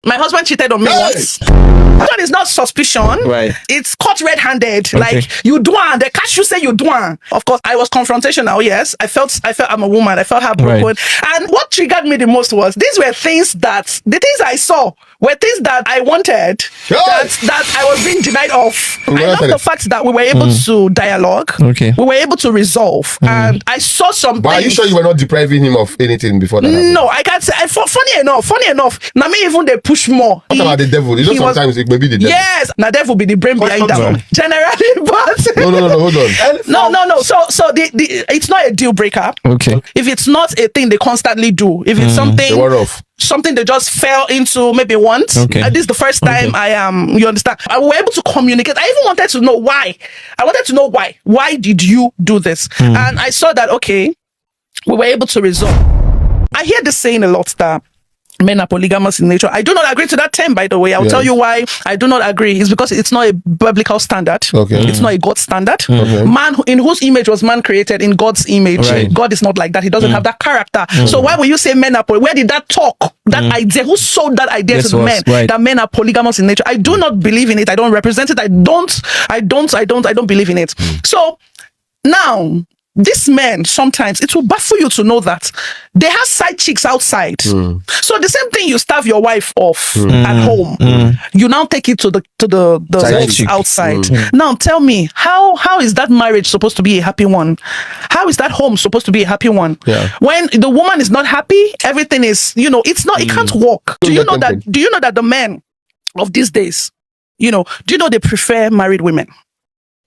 My husband cheated on me once. That one is not suspicion. Right. It's caught red-handed. Okay. Like, you do one. They catch you say you do one. Of course, I was confrontational, yes. I felt I'm a woman. I felt heartbroken. Right. And what triggered me the most was, these were things that, the things I saw were things that I wanted, that I was being denied of. I love the fact that we were able to dialogue. Okay. We were able to resolve. And I saw some But are you sure you were not depriving him of anything before that happened? No, I can't say. Funny enough. Now me even they push more. What about the devil? You know, sometimes it may be the devil. Yes, now devil be the brain behind that one. Generally, but No, hold on. no. So the it's not a deal breaker. Okay. If it's not a thing they constantly do, if it's something they just fell into maybe once. Okay. This is the first time I am. You understand? I was able to communicate. I even wanted to know why. I wanted to know why. Why did you do this? And I saw that we were able to resolve. I hear this saying a lot that men are polygamous in nature. I do not agree to that term, by the way. I'll tell you why I do not agree. It's because it's not a biblical standard. Okay. It's not a God standard. Okay. Man, in whose image was man created? In God's image. Right. God is not like that. He doesn't have that character. So why will you say men are where did that talk? That idea? Who sold that idea to the men? Right. That men are polygamous in nature. I do not believe in it. I don't represent it. I don't believe in it. So now, these men, sometimes it will baffle you to know that they have side chicks outside. So the same thing you starve your wife off at home, you now take it to the wolves outside. Now tell me, how is that marriage supposed to be a happy one? How is that home supposed to be a happy one? Yeah. When the woman is not happy, everything is, it's not, it can't work. Do you know that the men of these days, do you know they prefer married women?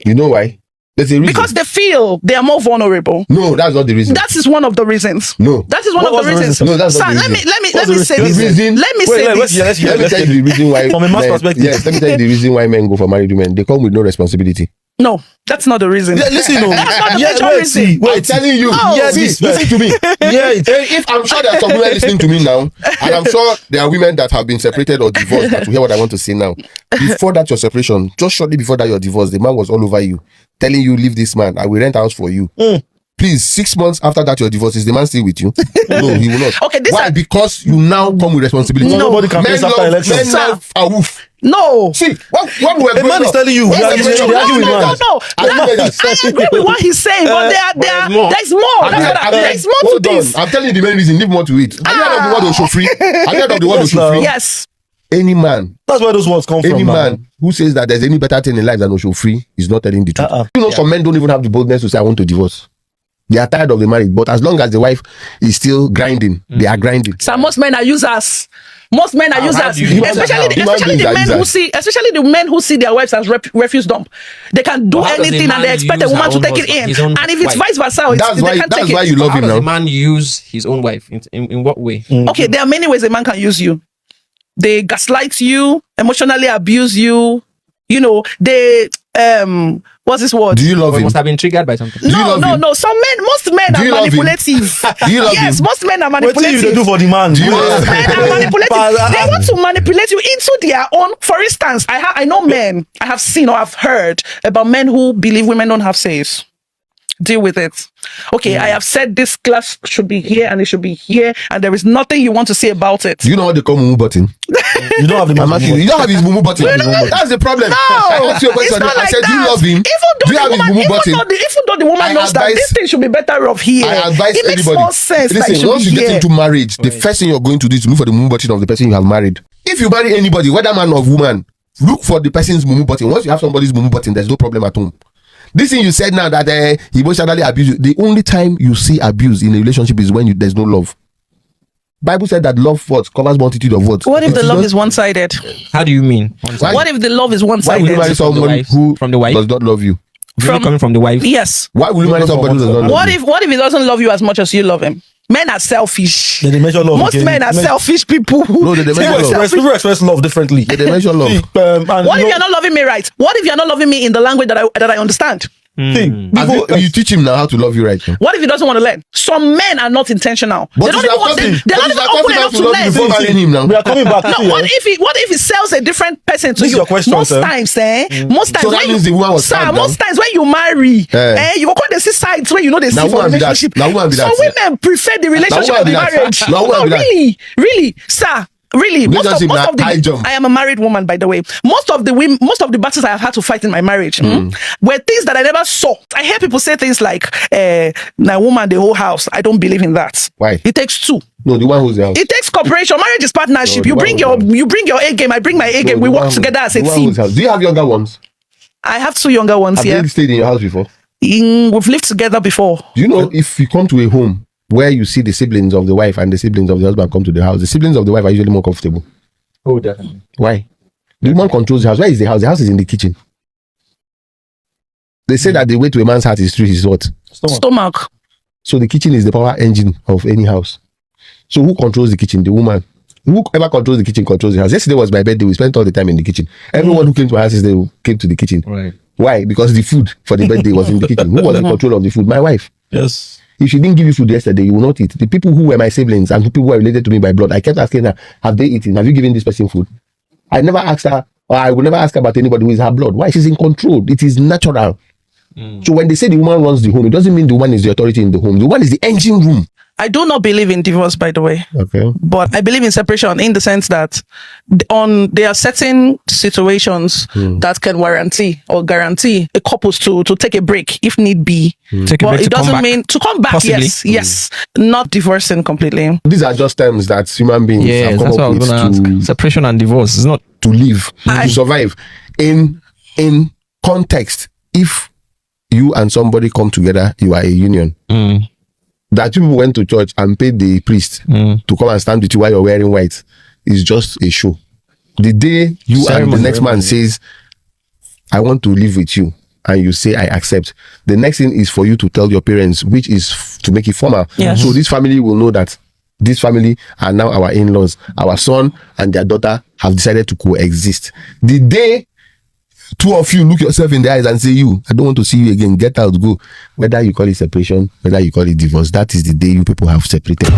You know why? There's a reason. Because they feel they are more vulnerable. No, that's not the reason. That is one of the reasons. No. That is one of the reasons. No, that's not the let reason. me say this. Let me say this. Let me tell you the reason why. From a man's perspective. Yes, let me tell you the reason why men go for married women. They come with no responsibility. No, that's not the reason. Listen, no. That's not the major reason. I'm telling you. Oh. Yes, listen to me. If I'm sure there are some women listening to me now, and I'm sure there are women that have been separated or divorced that will hear what I want to say now. Before that, your separation, just shortly before that, your divorce, the man was all over you, telling you, leave this man, I will rent a house for you. Please, 6 months after that, your divorce, is the man still with you? No, he will not. Okay, why? Because you now come with responsibility. No. Nobody can face after election. Men love a wolf. No. See, when we were A man is telling you, No. I agree with what he's saying, but there's more. There's more to this. I'm telling you the main reason. Leave more to it. Have you heard of the word Oshofri? Have you heard of the word Oshofri? Yes. Any man. That's where those words come from. Any man who says that there's any better thing in life than Oshofri is not telling the truth. You know, some men don't even have the boldness to say, I want to divorce. They are tired of the marriage, but as long as the wife is still grinding, they are grinding. So most men are users. Most men are users, especially the men who see their wives as refuse dump. They can do anything and they expect a woman to take it in. And if it's vice versa, that's why you love him now. How does a man use his own wife? In what way? Okay, there are many ways a man can use you. They gaslight you, emotionally abuse you. They what's this word? Do you love him? Must have been triggered by something. No. Most men are manipulative. Yes, most men are manipulative. What do you do for the man? Most men are manipulative. They want to manipulate you into their own. For instance, I know men. I have seen or I've heard about men who believe women don't have says. Deal with it. Okay, I have said this class should be here and it should be here, and there is nothing you want to say about it. Do you know what they call Mumu button? You don't have the man. You don't have his Mumu button. That's the problem. No, I asked you a question. I said, do you love him? Do you have his Mumu button? Even though the woman knows that this thing should be better off here. I advise it anybody. Makes more sense. Listen, once you get into marriage, the first thing you're going to do is to look for the Mumu button of the person you have married. If you marry anybody, whether man or woman, look for the person's Mumu button. Once you have somebody's Mumu button, there's no problem at home. This thing you said now that emotionally abuse you, the only time you see abuse in a relationship is when there's no love. Bible said that love covers multitude of words. What if the love is one-sided? How do you mean? What if the love is Why one-sided? will you marry someone who from the wife? does not love you? Coming from the wife? Yes. Why will you marry somebody who does not love you? What if he doesn't love you as much as you love him? Men are selfish. They measure love. Most men are selfish people. No, they measure love. People express love differently. They measure love. What if you're not loving me right? What if you're not loving me in the language that I understand? You teach him now how to love you right. What if he doesn't want to learn? Some men are not intentional. But They don't even want they're not even open enough to learn. before marrying him now. We are coming back. No, what if he sells a different person to This is you? your question, Most sir. times, So that means the woman was sir, calmed most down. times when you marry, you go the see sides where they see Now for woman be that. relationship. Now woman be Some that. women prefer the relationship woman of the be that. marriage. Now woman No, be that. really, sir. Really, Relationship most na of the high jump. I am a married woman, by the way. Most of the battles I have had to fight in my marriage were things that I never saw. I hear people say things like, "Na woman the whole house." I don't believe in that. Why? It takes two. No, the one who's the house. It takes cooperation. Marriage is partnership. No, you the bring one your A game. I bring my A game. We work together as a the one team. whose house. Do you have younger ones? I have two younger ones Have here. they stayed in your house before? We've lived together before. Do you know if you come to a home where you see the siblings of the wife and the siblings of the husband come to the house, the siblings of the wife are usually more comfortable. Oh, definitely. Why? The woman controls the house. Where is the house? The house is in the kitchen. They say that the way to a man's heart is through his what? Stomach. So the kitchen is the power engine of any house. So who controls the kitchen? The woman. Whoever controls the kitchen controls the house. Yesterday was my birthday. We spent all the time in the kitchen. Everyone who came to my house yesterday came to the kitchen. Right. Why? Because the food for the birthday was in the kitchen. Who was in control of the food? My wife. Yes. If she didn't give you food yesterday, you will not eat. The people who were my siblings and people who are related to me by blood, I kept asking her, have they eaten? Have you given this person food? I never asked her, or I will never ask her about anybody who is her blood. Why? She's in control. It is natural. So when they say the woman runs the home, it doesn't mean the woman is the authority in the home. The woman is the engine room. I do not believe in divorce, by the way. Okay. But I believe in separation in the sense that there are certain situations that can guarantee a couple to take a break if need be. Take a But break it to come doesn't back. mean to come back. Possibly. Yes. Not divorcing completely. These are just terms that human beings Yeah, have come that's what I up was going with to ask. Separation and divorce is not. to live, I- to survive. In context, if you and somebody come together, you are a union. That people went to church and paid the priest to come and stand with you while you're wearing white is just a show. The day you and Ceremony. the next man says, I want to live with you, and you say, I accept, the next thing is for you to tell your parents, which is to make it formal. Yes. So this family will know that this family are now our in-laws. Our son and their daughter have decided to coexist. The day two of you look yourself in the eyes and say, I don't want to see you again, get out, go. Whether you call it separation, whether you call it divorce, that is the day you people have separated.